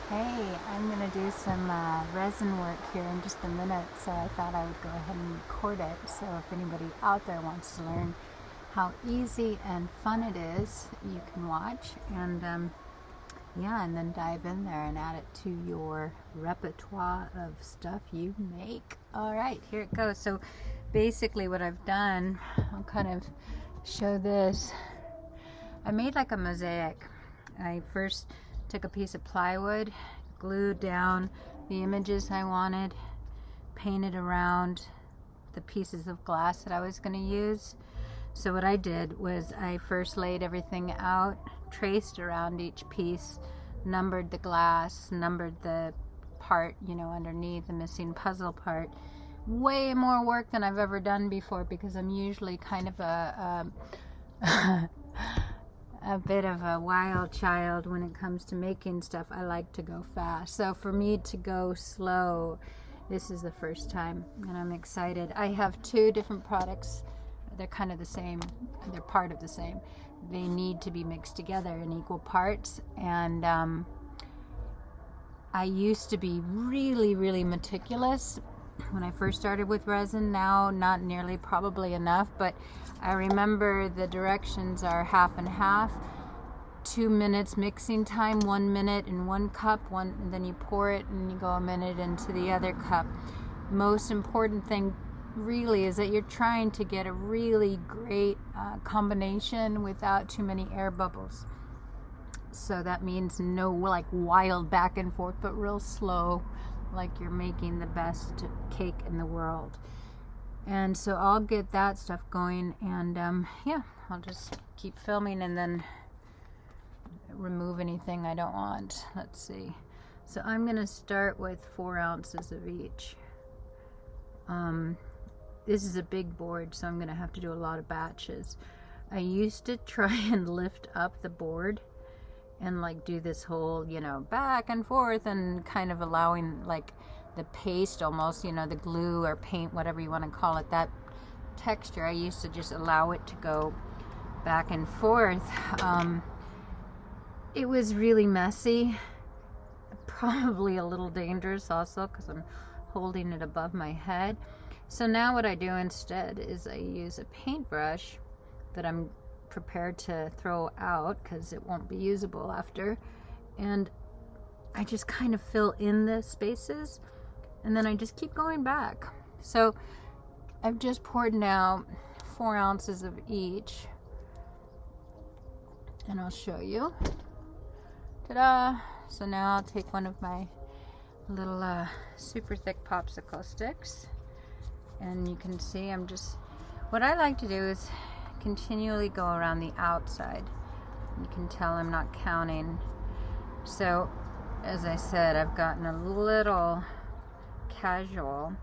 Hey, I'm going to do some resin work here in just a minute, so I thought I would go ahead and record it. So if anybody out there wants to learn how easy and fun it is, you can watch and then dive in there and add it to your repertoire of stuff you make. All right, here it goes. So basically what I've done, I'll kind of show this. I made like a mosaic. I first took a piece of plywood, glued down the images I wanted, painted around the pieces of glass that I was going to use. So what I did was I first laid everything out, traced around each piece, numbered the glass, numbered the part, underneath the missing puzzle part. Way more work than I've ever done before because I'm usually kind of a bit of a wild child when it comes to making stuff. I like to go fast. So for me to go slow, this is the first time and I'm excited. I have two different products. They're kind of the same. They're part of the same. They need to be mixed together in equal parts. And I used to be really, really meticulous when I first started with resin. Now, not nearly probably enough, but I remember the directions are half and half. 2 minutes mixing time, 1 minute in one cup, and then you pour it and you go a minute into the other cup. Most important thing really is that you're trying to get a really great combination without too many air bubbles. So that means no like wild back and forth, but real slow, like you're making the best cake in the world. And so I'll get that stuff going, and I'll just keep filming and then remove anything I don't want. Let's see. So I'm going to start with 4 ounces of each. This is a big board, so I'm going to have to do a lot of batches. I used to try and lift up the board and like do this whole, back and forth and kind of allowing like the paste almost, the glue or paint, whatever you want to call it, that texture. I used to just allow it to go back and forth. It was really messy, probably a little dangerous also because I'm holding it above my head. So now what I do instead is I use a paintbrush that I'm prepared to throw out because it won't be usable after, and I just kind of fill in the spaces and then I just keep going back. So I've just poured now 4 ounces of each, and I'll show you. Ta-da! So now I'll take one of my little super thick popsicle sticks, and you can see what I like to do is continually go around the outside. You can tell I'm not counting. So as I said, I've gotten a little casual,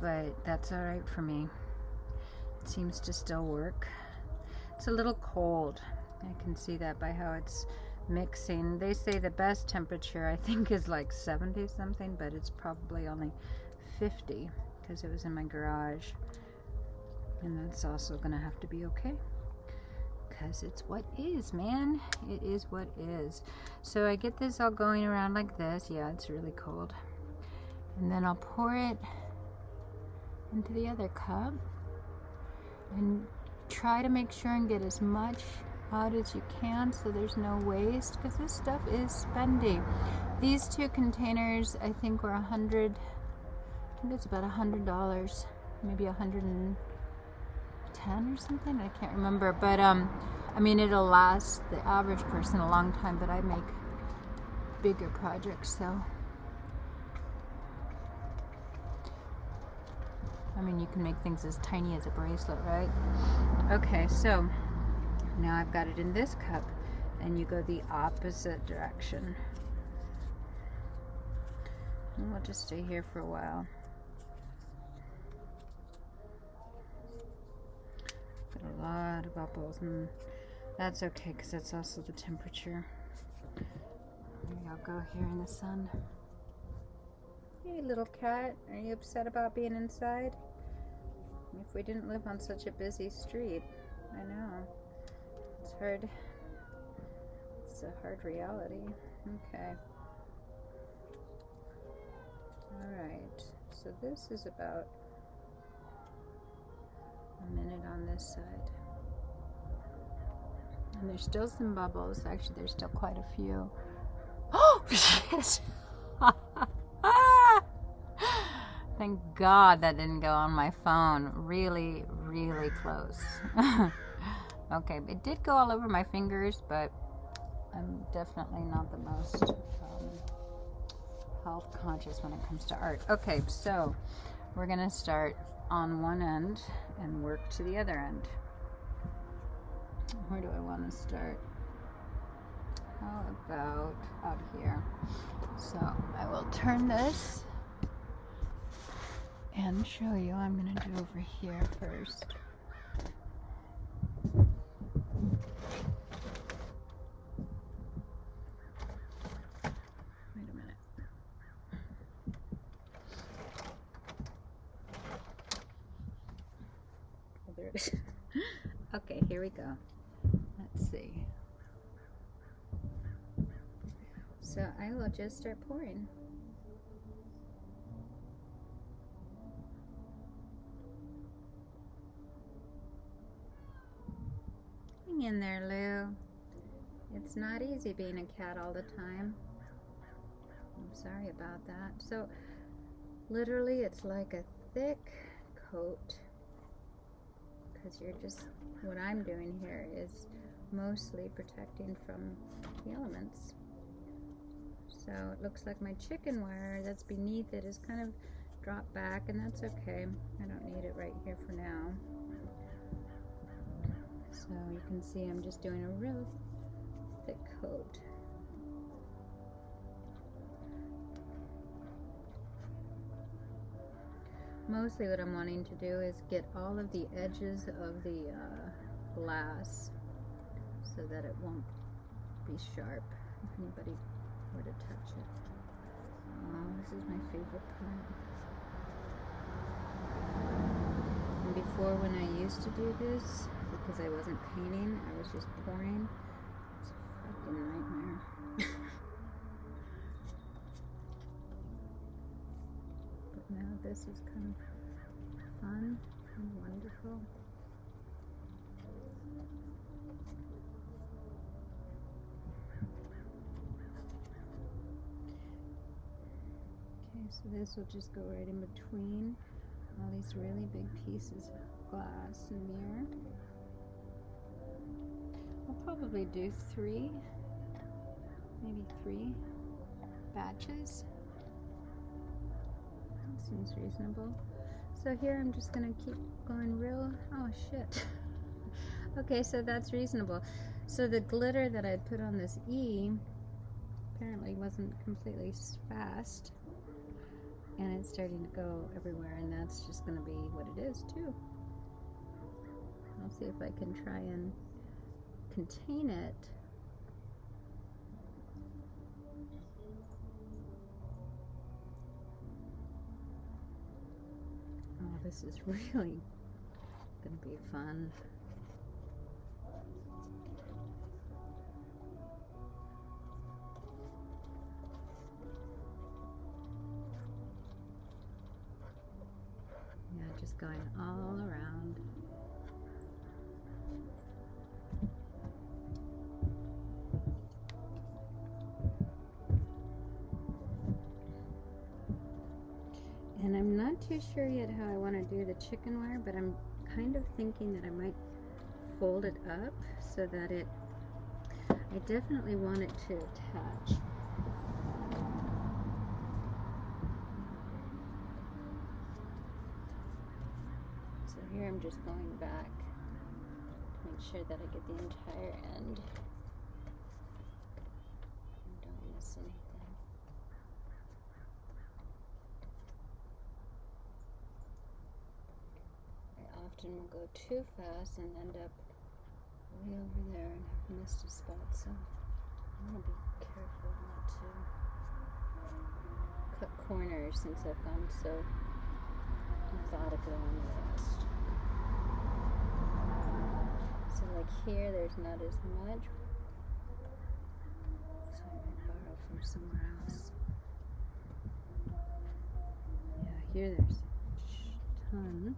but that's all right for me. It seems to still work. It's a little cold. I can see that by how it's mixing. They say the best temperature I think is like 70 something, but it's probably only 50 because it was in my garage. And that's also gonna have to be okay because it's what is, man. It is what is. So I get this all going around like this. Yeah, it's really cold. And then I'll pour it into the other cup and try to make sure and get as much out as you can so there's no waste, because this stuff is spendy. These 2 containers I think were I think it's about $100, maybe 110 or something, I can't remember, but I mean it'll last the average person a long time, but I make bigger projects, so I mean you can make things as tiny as a bracelet, right? Okay, so now I've got it in this cup, and you go the opposite direction. And we'll just stay here for a while. Got a lot of bubbles, and that's okay because that's also the temperature. Maybe I'll go here in the sun. Hey little cat, are you upset about being inside? If we didn't live on such a busy street, I know. It's hard. It's a hard reality. Okay. so this is about a minute on this side. And there's still some bubbles. Actually, there's still quite a few. Oh, shit! Thank God that didn't go on my phone. Really, really close. Okay, it did go all over my fingers, but I'm definitely not the most health conscious when it comes to art. Okay, so we're gonna start on one end and work to the other end. Where do I want to start? How about out here? So I will turn this and show you. I'm gonna do over here first. Wait a minute. Oh, there it is. Okay, here we go. Let's see. So I will just start pouring. Hang in there, Lou. It's not easy being a cat all the time. I'm sorry about that. So literally it's like a thick coat, because you're just, what I'm doing here is mostly protecting from the elements. So it looks like my chicken wire that's beneath it is kind of dropped back, and that's okay. I don't need it right here for now. So you can see I'm just doing a real thick coat. Mostly what I'm wanting to do is get all of the edges of the glass so that it won't be sharp if anybody were to touch it. Oh, this is my favorite part. And before, when I used to do this, because I wasn't painting, I was just pouring. It's a fucking nightmare. But now this is kind of fun and wonderful. Okay, so this will just go right in between all these really big pieces of glass and mirror. I'll probably do maybe three batches. That seems reasonable. So here I'm just gonna keep going real, oh shit. Okay, so that's reasonable. So the glitter that I put on this E apparently wasn't completely fast, and it's starting to go everywhere, and that's just gonna be what it is too. I'll see if I can try and contain it. Oh, this is really gonna be fun. Yeah, just going all around. And I'm not too sure yet how I want to do the chicken wire, but I'm kind of thinking that I might fold it up so that I definitely want it to attach. So here I'm just going back to make sure that I get the entire end and don't miss anything. Often will go too fast and end up way over there and have missed a spot, so I'm going to be careful not to cut corners since I've gone so methodical on the rest. So like here there's not as much, so I might borrow from somewhere else. Yeah, here there's a ton.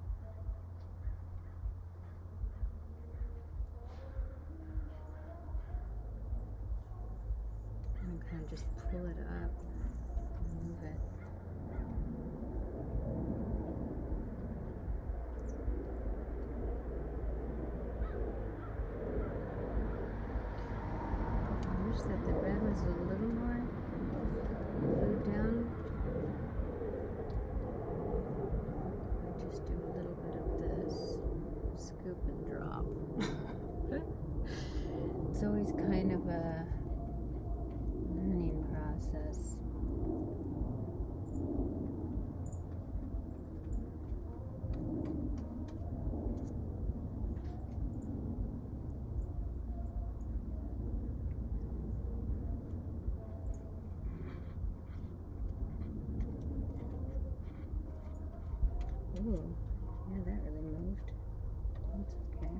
I'm gonna just pull it up and move it. I wish that the red was a little more glued down. I just do a little bit of this, scoop and drop. It's always kind of a learning process. Ooh, yeah, that really moved. That's okay.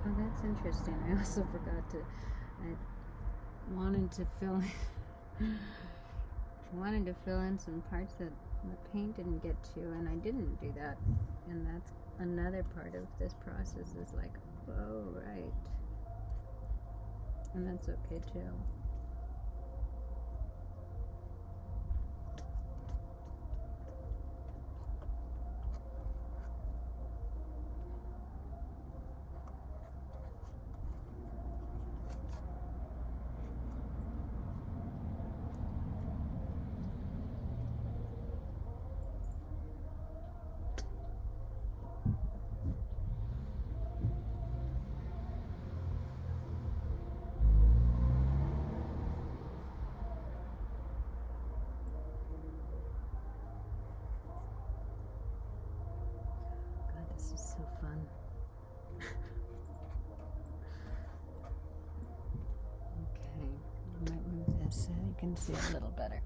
Oh, that's interesting. I also forgot to, I wanted to fill in some parts that the paint didn't get to, and I didn't do that. And that's another part of this process, is like, oh, right. And that's okay too. This is so fun. Okay, I might move this so you can see a little better.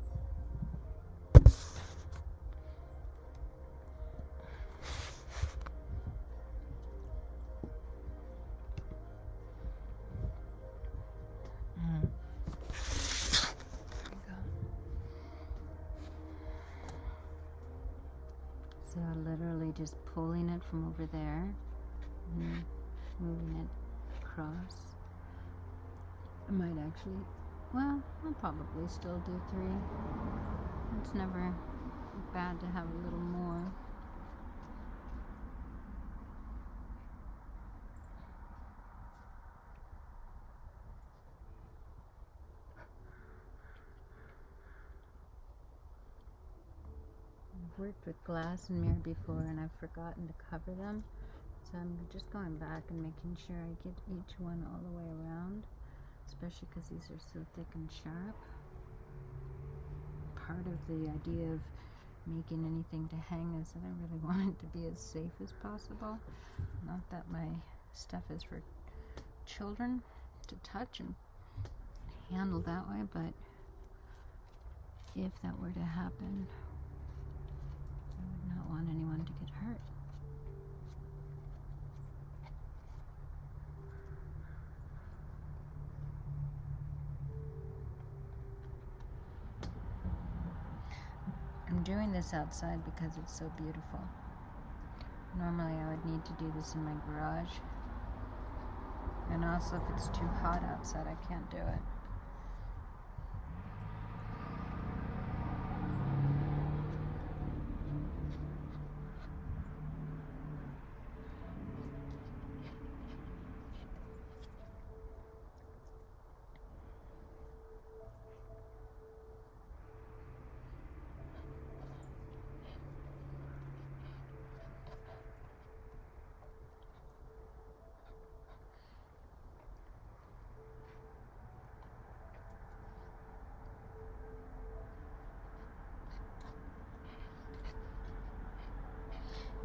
There we go. So literally just pulling it from over there and moving it across. I might actually, well, I'll probably still do 3. It's never bad to have a little more. I've worked with glass and mirror before, and I've forgotten to cover them, so I'm just going back and making sure I get each one all the way around, especially because these are so thick and sharp. Part of the idea of making anything to hang is that I really want it to be as safe as possible. Not that my stuff is for children to touch and handle that way, but if that were to happen, I would not want anyone to get hurt. I'm doing this outside because it's so beautiful. Normally I would need to do this in my garage. And also if it's too hot outside, I can't do it.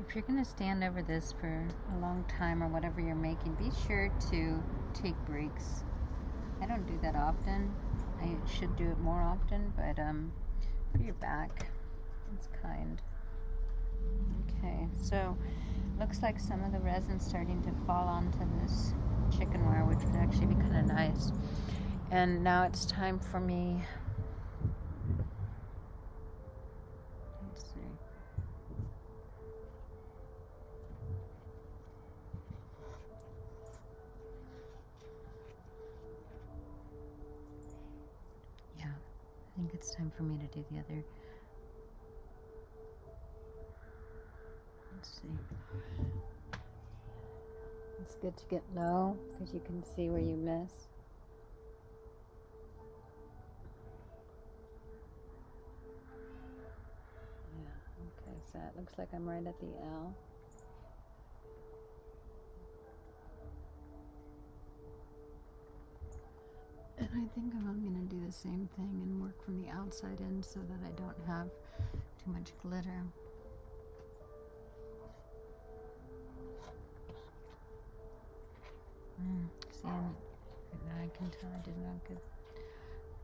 If you're going to stand over this for a long time or whatever you're making, be sure to take breaks. I don't do that often. I should do it more often, but for your back, it's kind. Okay, so looks like some of the resin's starting to fall onto this chicken wire, which would actually be kind of nice. And now it's time for me. Let's see. Yeah, I think it's time for me to do the other. Let's see. It's good to get low because you can see where you miss. Yeah, okay, so it looks like I'm right at the L. And I think I'm going to do the same thing and work from the outside in so that I don't have too much glitter. See, now I can tell I did not get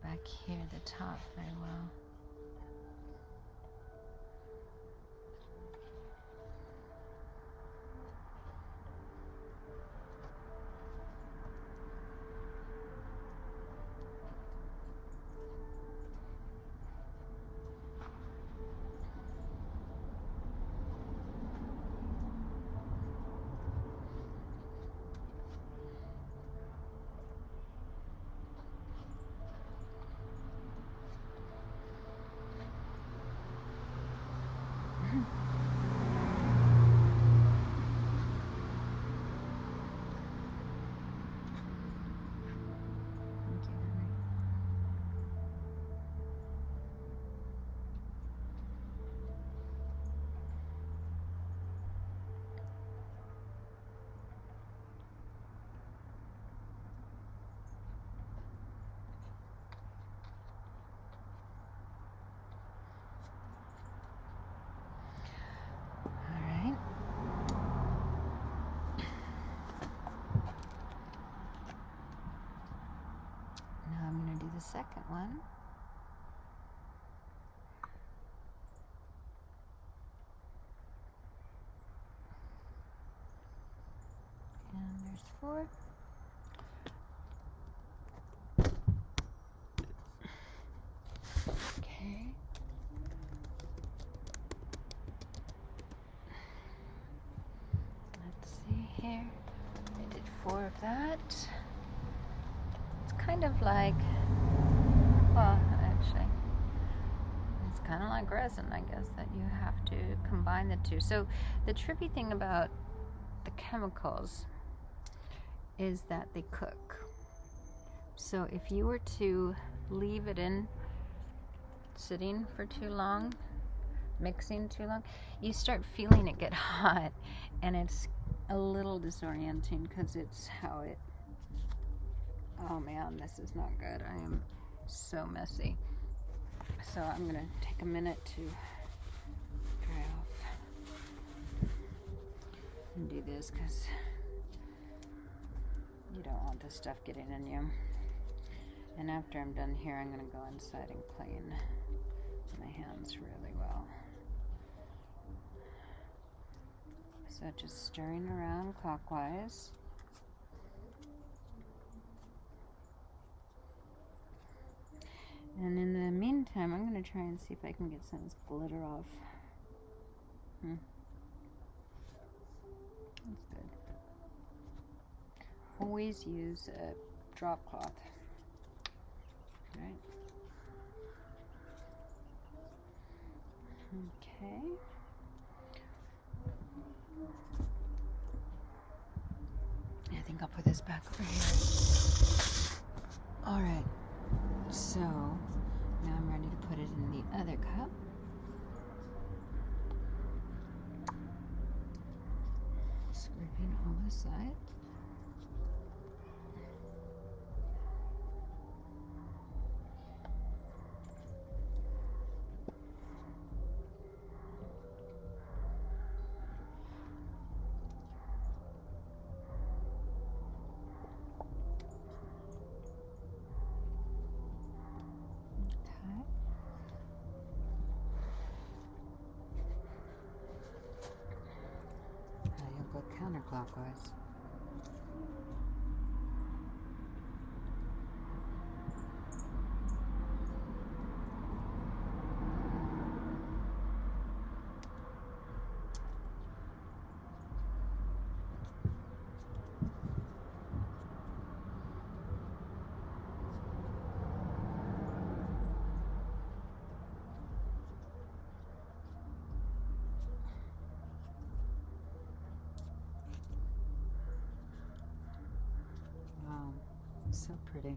back here, the top, very well. Second one. And there's 4. Okay. Let's see here. I did 4 of that. It's kind of like, well, actually, it's kind of like resin, I guess, that you have to combine the two. So the trippy thing about the chemicals is that they cook. So if you were to leave it in sitting for too long, mixing too long, you start feeling it get hot, and it's a little disorienting because it's how it, oh man, this is not good. I am so messy. So I'm gonna take a minute to dry off and do this because you don't want this stuff getting in you. And after I'm done here, I'm gonna go inside and clean my hands really well. So just stirring around clockwise. And in the meantime, I'm going to try and see if I can get some of this glitter off. That's good. Always use a drop cloth. Right? Okay. I think I'll put this back over here. All right. So now I'm ready to put it in the other cup. Scraping all the sides. clockwise. Wow, so pretty.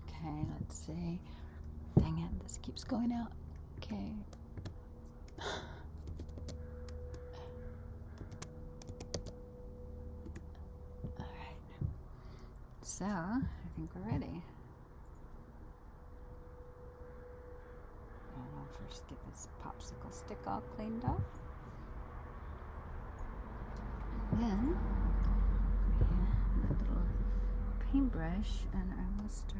Okay, let's see. Dang it, this keeps going out. Okay. Alright. So, I think we're ready. And I'll first get this popsicle stick all cleaned off. And then, we have my little paintbrush, and I will start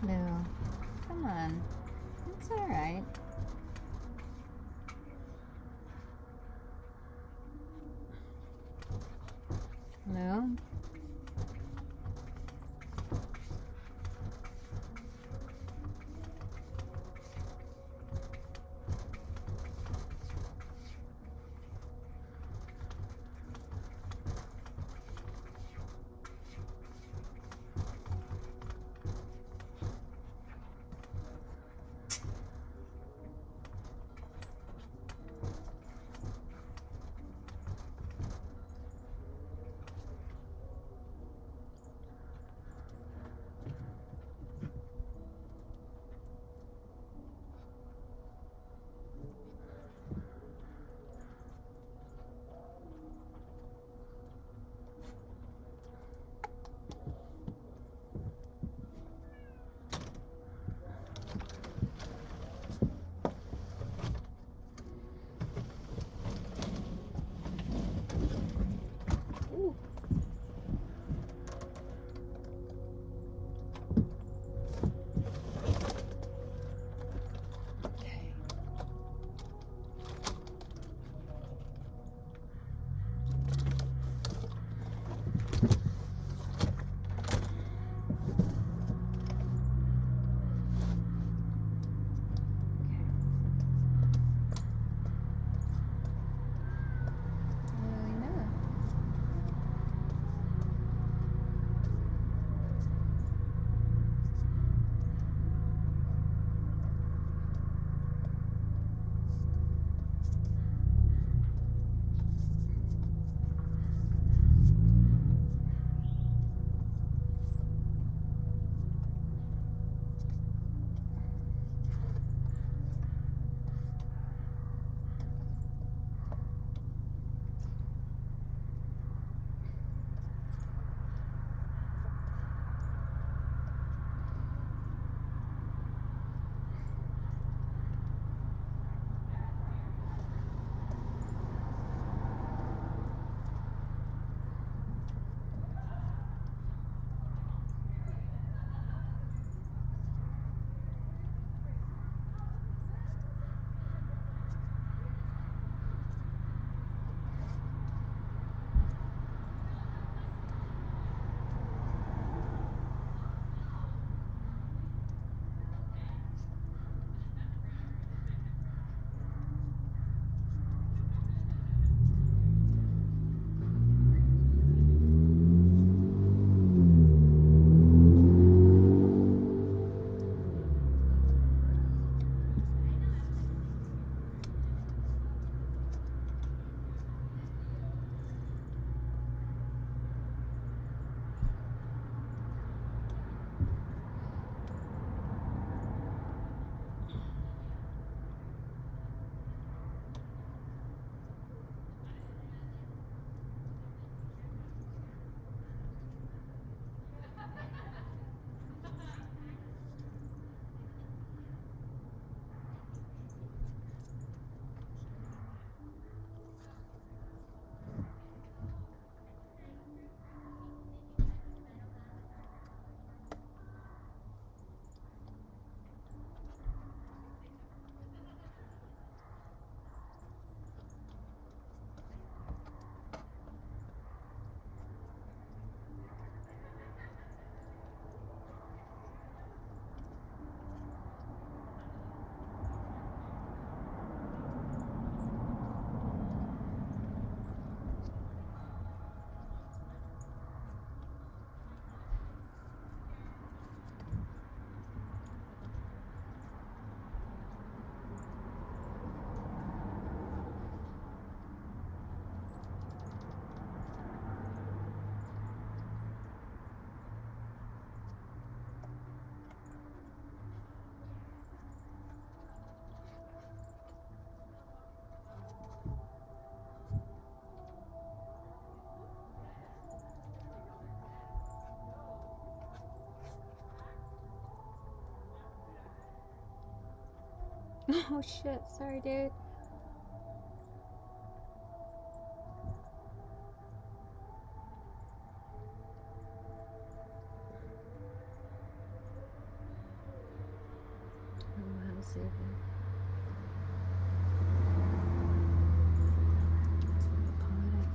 Lou, come on. It's alright. Lou? Oh shit, sorry dude. Oh, how to save him. It's very poetic.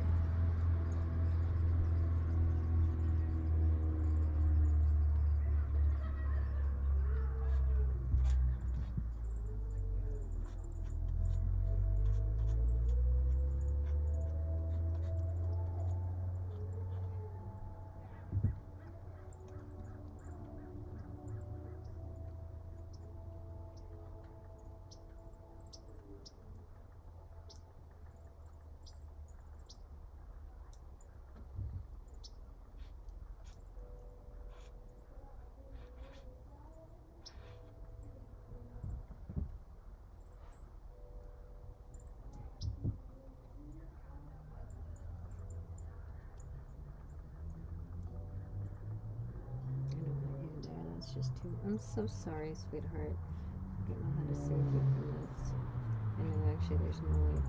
That's just too. I'm so sorry, sweetheart. I don't know how to save you from this. I know actually there's no way to.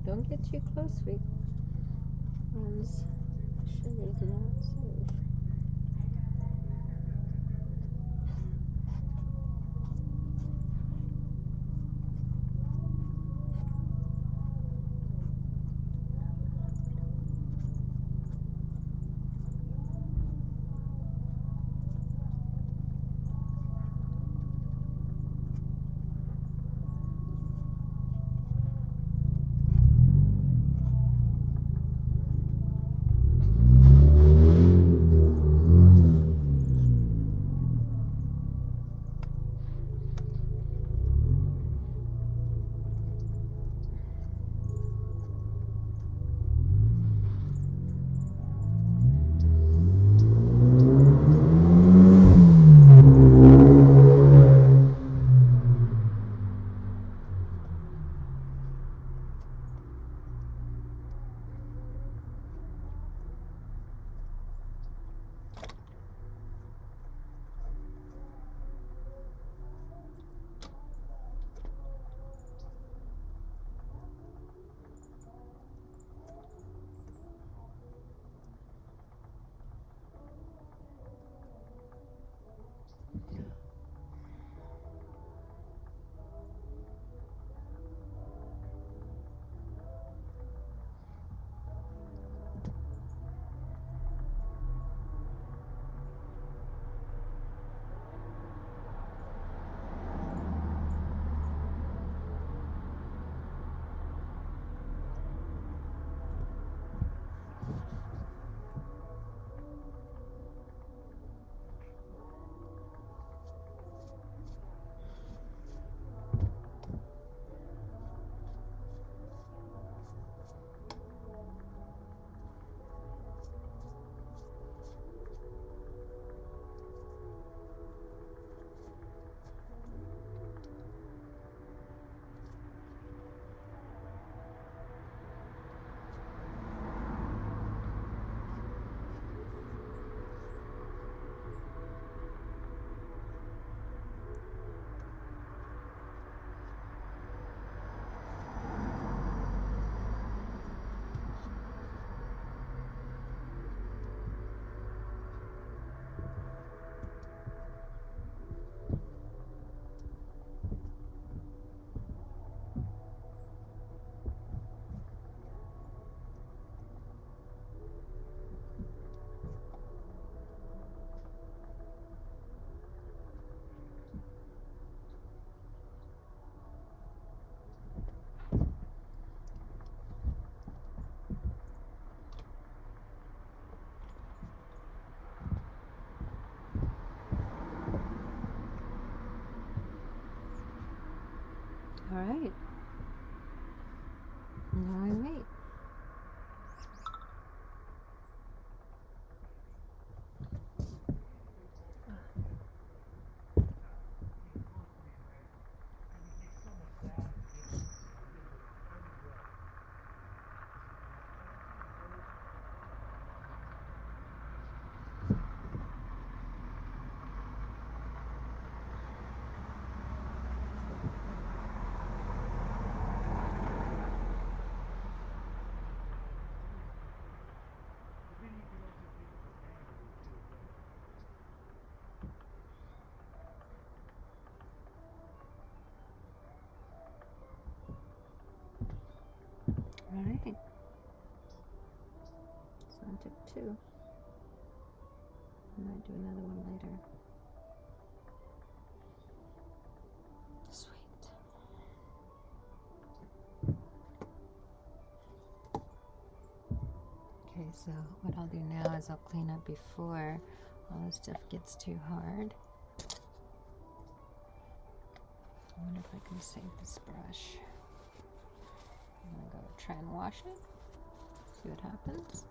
Don't get too close, sweet ones. Sugar's not safe. Now I wait. All right. So I took 2. I might do another one later. Sweet. Okay, so what I'll do now is I'll clean up before all this stuff gets too hard. I wonder if I can save this brush. I'm gonna go try and wash it, see what happens.